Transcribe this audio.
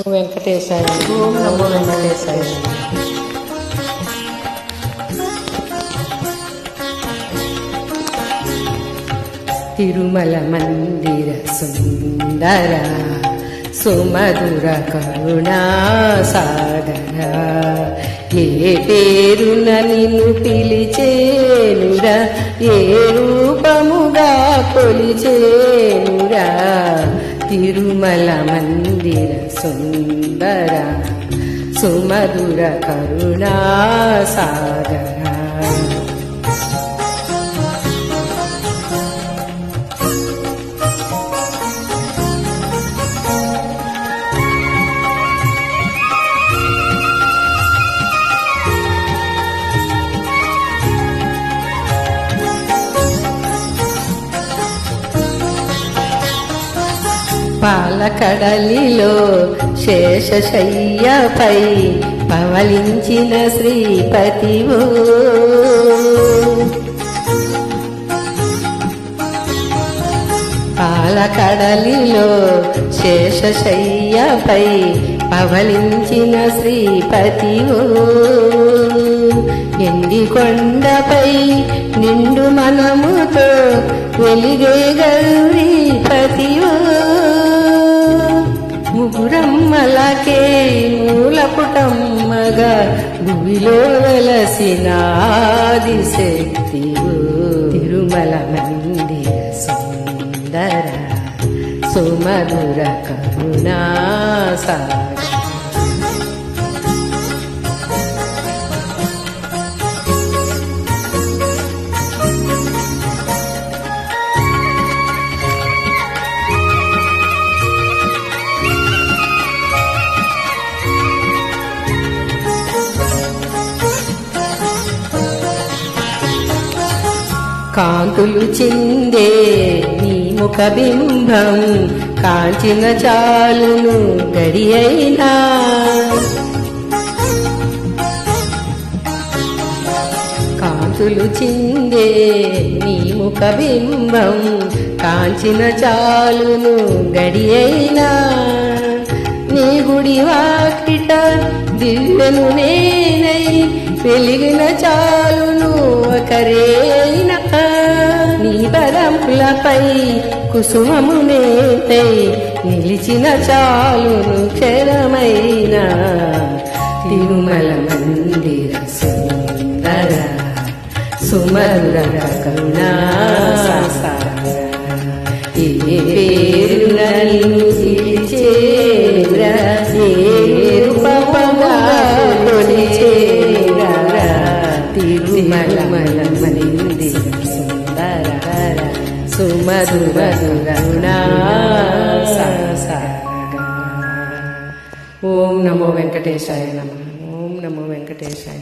వెంకటేశాయ. ఓం నమో వెంకటేశాయ. తిరుమల మందిర సుందర సుమధుర కరుణా సాగర, ఏ పేరున నిన్ను పిలిచేనురా, ఏ రూపముగా కొలిచేనురా. తిరుమల మందిర సుందర సుమధుర కరుణా సాగర. పాలకడలిలో శేషశయ్యపై పవలించిన శ్రీపతివో, పాలకడలిలో శేషశయ్యపై పవలించిన శ్రీపతివో, ఎండి కొండపై నిండు మనముతో వెలిగే గౌరీపతివో, ముగురమ్మలకే మూలపుటమ్మగా భూమిలో వెలసిన ఆదిశక్తివో. తిరుమల మందిర సుందర సుమధుర కరుణా సాగర. కాంతులు చిందే నీ ముఖ బింబం కాంచిన చాలును గడి అయినా, కాంతులు చిందే నీ ముఖ బింబం కాంచిన చాలును గడి అయినా, నీ గుడి వాకిట దివ్యను నేనై వెలిగిన చాలును ఒకరేనా, నీ పదములపై కుసుమమునేతై నిలిచిన చాలును క్షణమైన. తిరుమల మందిర సుందర సుమధుర కరుణా సాగర, ఏ పేరున నిన్ను పిలిచేనురా, ఏ రూపముగా కొలిచేనురా. తిరుమల మందిర సుందర సుమధుర కరుణా సాగర. ఓం నమో వెంకటేశాయ నమః. ఓం నమో వెంకటేశాయ.